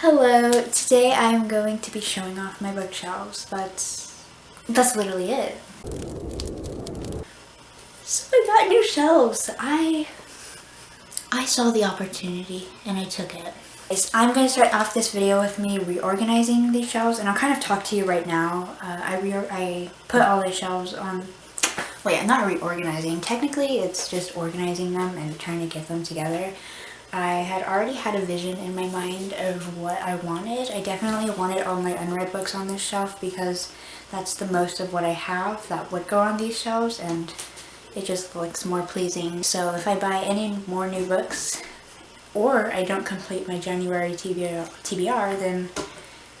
Hello, today I'm going to be showing off my bookshelves. That's literally it. So I got new shelves. I saw the opportunity and I took it. I'm going to start off this video with me reorganizing these shelves, and I'll kind of talk to you right now. I put all the shelves on. Wait, I'm not reorganizing. Technically, it's just organizing them and trying to get them together. I had already had a vision in my mind of what I wanted. I definitely wanted all my unread books on this shelf because that's the most of what I have that would go on these shelves, and it just looks more pleasing. So if I buy any more new books or I don't complete my January TBR, then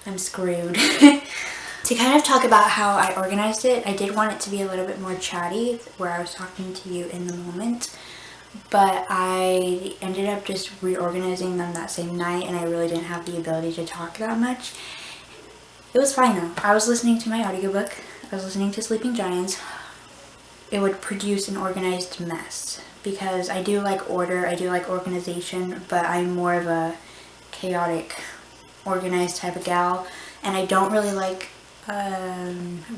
I'm screwed. To kind of talk about how I organized it, I did want it to be a little bit more chatty, where I was talking to you in the moment. But I ended up just reorganizing them that same night, and I really didn't have the ability to talk that much. It was fine though. I was listening to my audiobook. I was listening to Sleeping Giants. It would produce an organized mess because I do like order, I do like organization, but I'm more of a chaotic, organized type of gal, and I don't really like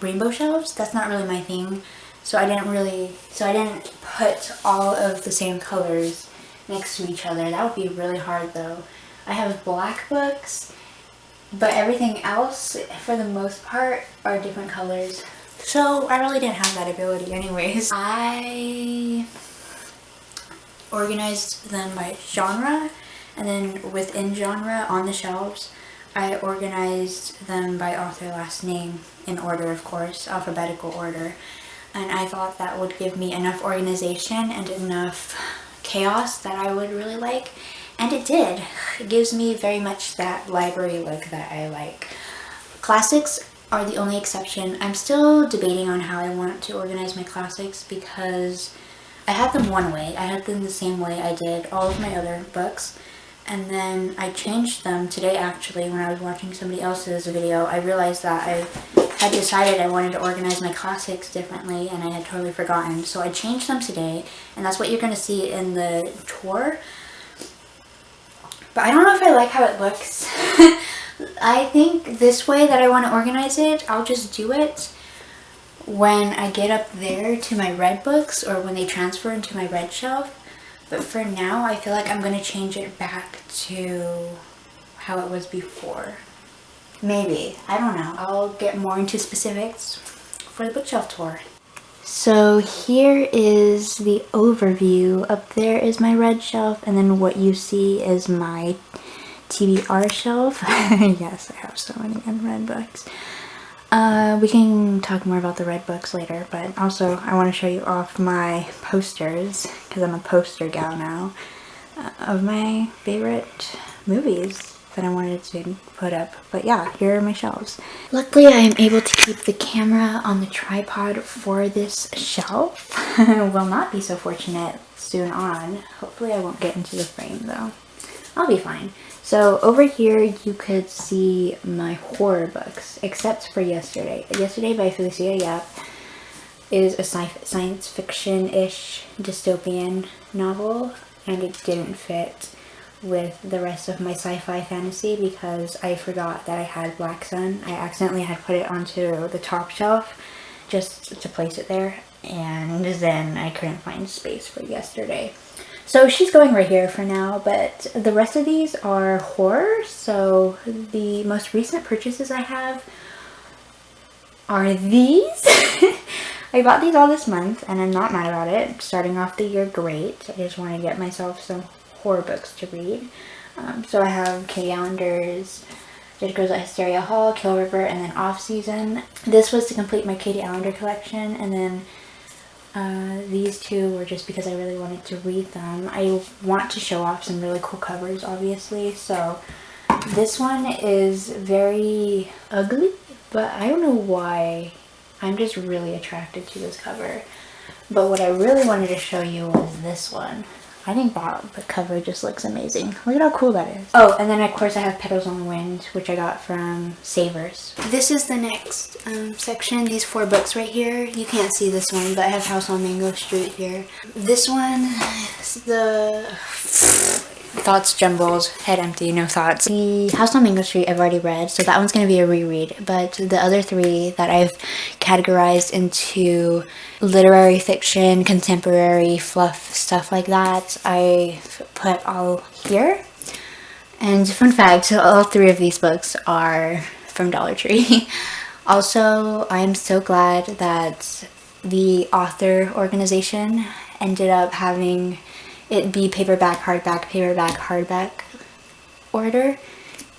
rainbow shelves. That's not really my thing. So I didn't put all of the same colors next to each other. That would be really hard though. I have black books, but everything else, for the most part, are different colors. So I really didn't have that ability anyways. I organized them by genre, and then within genre on the shelves, I organized them by author last name, in order of course, alphabetical order. And I thought that would give me enough organization and enough chaos that I would really like. And it did. It gives me very much that library look that I like. Classics are the only exception. I'm still debating on how I want to organize my classics because I had them one way. I had them the same way I did all of my other books. And then I changed them today actually when I was watching somebody else's video. I realized that I had decided I wanted to organize my classics differently, and I had totally forgotten. So I changed them today, and that's what you're going to see in the tour. But I don't know if I like how it looks. I think this way that I want to organize it, I'll just do it when I get up there to my red books or when they transfer into my red shelf. But for now, I feel like I'm going to change it back to how it was before. Maybe. I don't know. I'll get more into specifics for the bookshelf tour. So here is the overview. Up there is my red shelf, and then what you see is my TBR shelf. Yes, I have so many unread books. We can talk more about the red books later, but also I want to show you off my posters, because I'm a poster gal now, of my favorite movies that I wanted to put up. But yeah, here are my shelves. Luckily, I am able to keep the camera on the tripod for this shelf. Will not be so fortunate soon on. Hopefully I won't get into the frame though. I'll be fine. So over here you could see my horror books, except for Yesterday. Yesterday by Felicia Yap is a science fiction-ish dystopian novel, and it didn't fit with the rest of my sci-fi fantasy because I forgot that I had Black Sun. I accidentally had put it onto the top shelf just to place it there, and then I couldn't find space for Yesterday. So she's going right here for now, but the rest of these are horror. So the most recent purchases I have are these. I bought these all this month, and I'm not mad about it. Starting off the year great. I just want to get myself some horror books to read. So I have Katie Allender's Judge Girls at Hysteria Hall, Kill River, and then Off Season. This was to complete my Katie Allender collection, and then these two were just because I really wanted to read them. I want to show off some really cool covers, obviously. So this one is very ugly, but I don't know why. I'm just really attracted to this cover. But what I really wanted to show you was this one. I think the cover just looks amazing. Look at how cool that is. Oh, and then of course I have Petals on the Wind, which I got from Savers. This is the next section, these 4 books right here. You can't see this one, but I have House on Mango Street here. This one is thoughts jumbled, head empty, no thoughts. The House on Mango Street I've already read, so that one's going to be a reread. But the other three that I've categorized into literary fiction, contemporary fluff, stuff like that, I've put all here. And fun fact, all three of these books are from Dollar Tree. Also, I'm so glad that the author organization ended up having it be paperback, hardback order.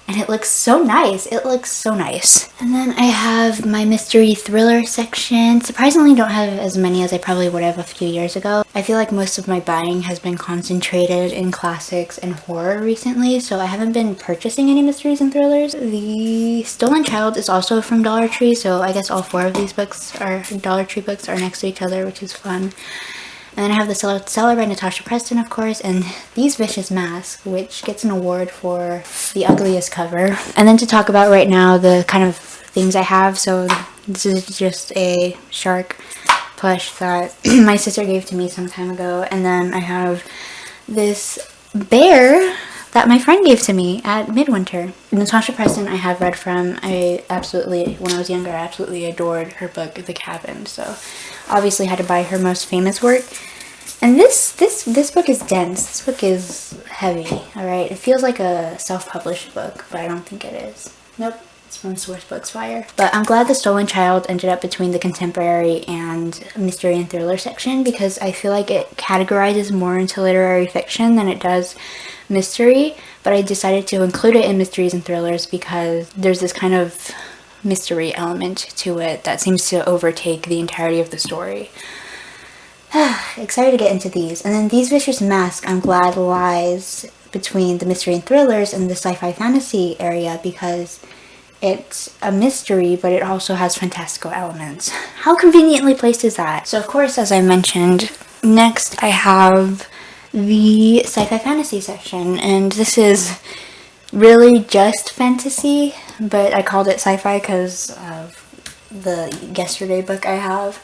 And it looks so nice. It looks so nice. And then I have my mystery thriller section. Surprisingly, don't have as many as I probably would have a few years ago. I feel like most of my buying has been concentrated in classics and horror recently, so I haven't been purchasing any mysteries and thrillers. The Stolen Child is also from Dollar Tree, so I guess all four of these books are Dollar Tree books are next to each other, which is fun. And then I have The Cellar by Natasha Preston, of course, and These Vicious Masks, which gets an award for the ugliest cover. And then to talk about right now the kind of things I have, so this is just a shark plush that my sister gave to me some time ago. And then I have this bear that my friend gave to me at Midwinter. Natasha Preston I have read from. When I was younger, I absolutely adored her book, The Cabin, so obviously had to buy her most famous work. And this book is dense. This book is heavy, alright? It feels like a self-published book, but I don't think it is. Nope, it's from Source Books Fire. But I'm glad The Stolen Child ended up between the contemporary and mystery and thriller section, because I feel like it categorizes more into literary fiction than it does mystery, but I decided to include it in mysteries and thrillers because there's this kind of mystery element to it that seems to overtake the entirety of the story. Excited to get into these. And then These Vicious Masks, I'm glad lies between the mystery and thrillers and the sci-fi fantasy area because it's a mystery, but it also has fantastical elements. How conveniently placed is that? So of course, as I mentioned, next I have the sci-fi fantasy section, and this is really just fantasy, but I called it sci-fi because of the yesterday book I have.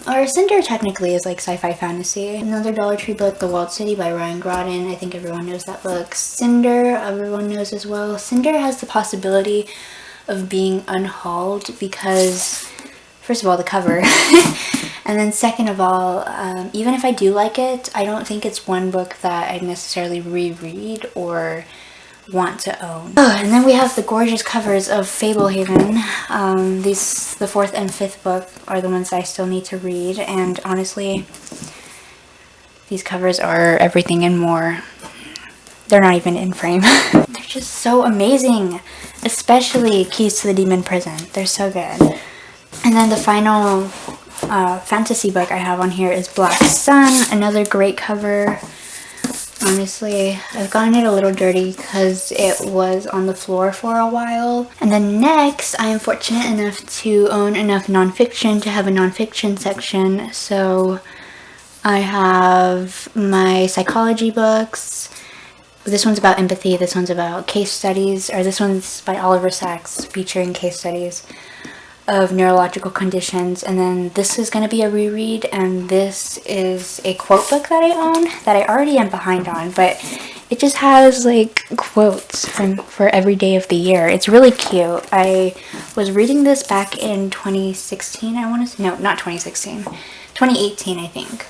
Or Cinder technically is like sci-fi fantasy. Another Dollar Tree book, The Walled City by Ryan Groden. I think everyone knows that book. Cinder, everyone knows as well. Cinder has the possibility of being unhauled because, first of all, the cover. And then second of all, even if I do like it, I don't think it's one book that I'd necessarily reread or want to own. And then we have the gorgeous covers of Fablehaven. The fourth and fifth book are the ones I still need to read, and honestly, these covers are everything and more. They're not even in frame. They're just so amazing, especially Keys to the Demon Prison. They're so good. And then the final fantasy book I have on here is Black Sun, another great cover. Honestly, I've gotten it a little dirty because it was on the floor for a while. And then next, I am fortunate enough to own enough nonfiction to have a nonfiction section. So I have my psychology books. This one's about empathy, this one's about case studies, or this one's by Oliver Sacks, featuring case studies of neurological conditions. And then this is going to be a reread, and this is a quote book that I own that I already am behind on, but it just has like quotes for every day of the year. It's really cute. I was reading this back in 2016, I want to say. No, not 2016. 2018, I think.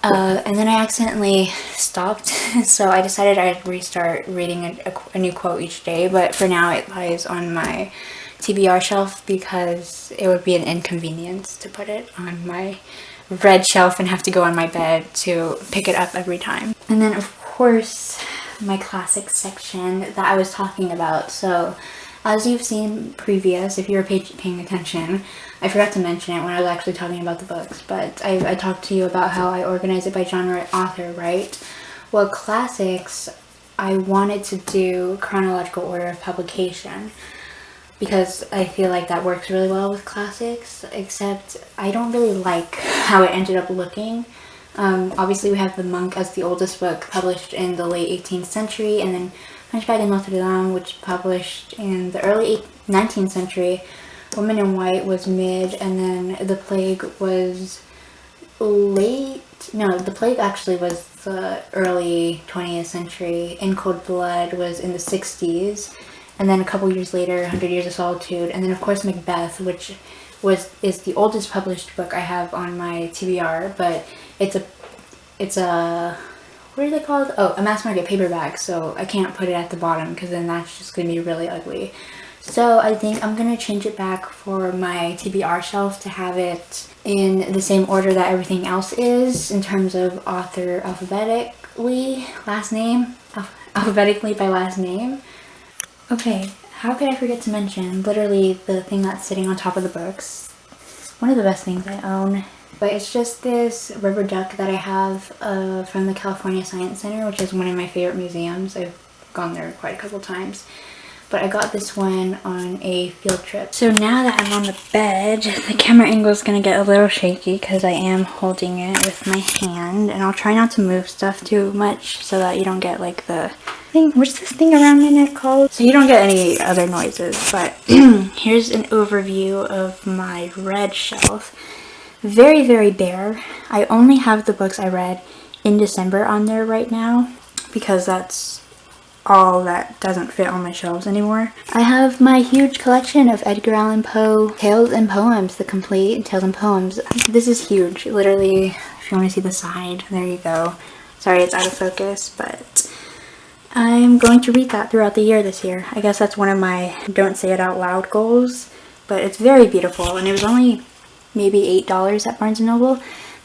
And then I accidentally stopped, so I decided I'd restart reading a new quote each day, but for now it lies on my TBR shelf because it would be an inconvenience to put it on my red shelf and have to go on my bed to pick it up every time. And then of course my classics section that I was talking about. So as you've seen previous, if you were paying attention, I forgot to mention it when I was actually talking about the books, but I talked to you about how I organize it by genre author, right? Well, classics, I wanted to do chronological order of publication because I feel like that works really well with classics, except I don't really like how it ended up looking. Obviously we have The Monk as the oldest book, published in the late 18th century, and then Hunchback of Notre Dame, which published in the early 19th century. Woman in White was mid, and then The Plague was late. No, The Plague actually was the early 20th century. In Cold Blood was in the 60s, and then a couple years later, 100 Years of Solitude, and then of course Macbeth, which is the oldest published book I have on my TBR, but it's a what are they called? Oh, a mass market paperback, so I can't put it at the bottom because then that's just going to be really ugly. So I think I'm going to change it back for my TBR shelf to have it in the same order that everything else is in terms of author alphabetically by last name. Okay, how could I forget to mention literally the thing that's sitting on top of the books? One of the best things I own. But it's just this rubber duck that I have from the California Science Center, which is one of my favorite museums. I've gone there quite a couple times. But I got this one on a field trip. So now that I'm on the bed, the camera angle is going to get a little shaky because I am holding it with my hand. And I'll try not to move stuff too much so that you don't get like the thing. What's this thing around my neck called? So you don't get any other noises. But here's an overview of my read shelf. Very, very bare. I only have the books I read in December on there right now because that's all that doesn't fit on my shelves anymore. I have my huge collection of Edgar Allan Poe Tales and Poems, the complete Tales and Poems. This is huge. Literally, if you want to see the side, there you go. Sorry it's out of focus, but I'm going to read that throughout the year this year. I guess that's one of my don't say it out loud goals, but it's very beautiful and it was only maybe $8 at Barnes & Noble.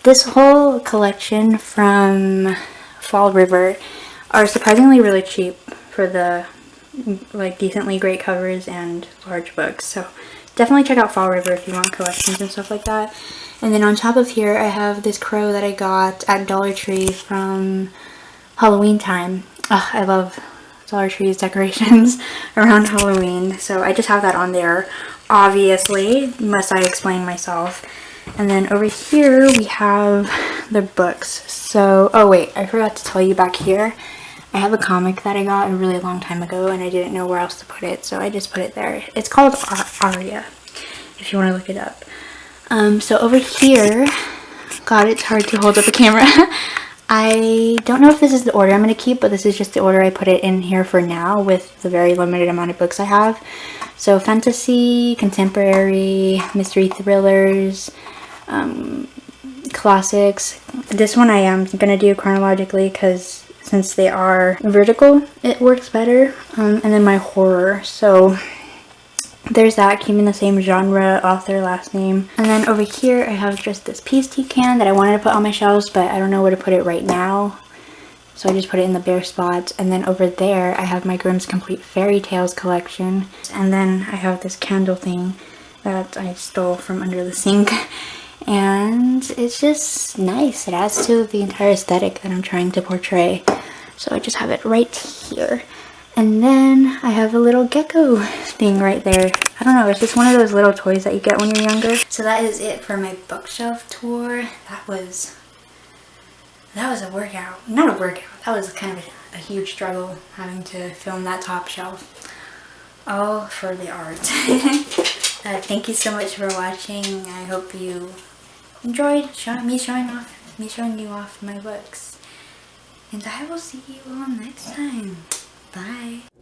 This whole collection from Fall River are surprisingly really cheap for the like decently great covers and large books. So definitely check out Fall River if you want collections and stuff like that. And then on top of here I have this crow that I got at Dollar Tree from Halloween time. Ugh, I love Dollar Tree's decorations around Halloween. So I just have that on there. Obviously, must I explain myself. And then over here we have the books. So, oh wait, I forgot to tell you back here. I have a comic that I got a really long time ago and I didn't know where else to put it, so I just put it there. It's called Aria, if you want to look it up. So over here, God, it's hard to hold up a camera. I don't know if this is the order I'm going to keep, but this is just the order I put it in here for now with the very limited amount of books I have. So fantasy, contemporary, mystery thrillers, classics. This one I am going to do chronologically because since they are vertical, it works better. And then my horror. So there's that, keeping the same genre, author, last name. And then over here I have just this peace tea can that I wanted to put on my shelves, but I don't know where to put it right now. So I just put it in the bare spots. And then over there I have my Grimm's Complete Fairy Tales collection. And then I have this candle thing that I stole from under the sink. And it's just nice. It adds to the entire aesthetic that I'm trying to portray. So I just have it right here. And then I have a little gecko thing right there. I don't know, it's just one of those little toys that you get when you're younger. So that is it for my bookshelf tour. That was a workout. Not a workout, that was kind of a huge struggle having to film that top shelf. All for the art. Thank you so much for watching. I hope you enjoyed me showing you off my books. And I will see you all next time. Bye.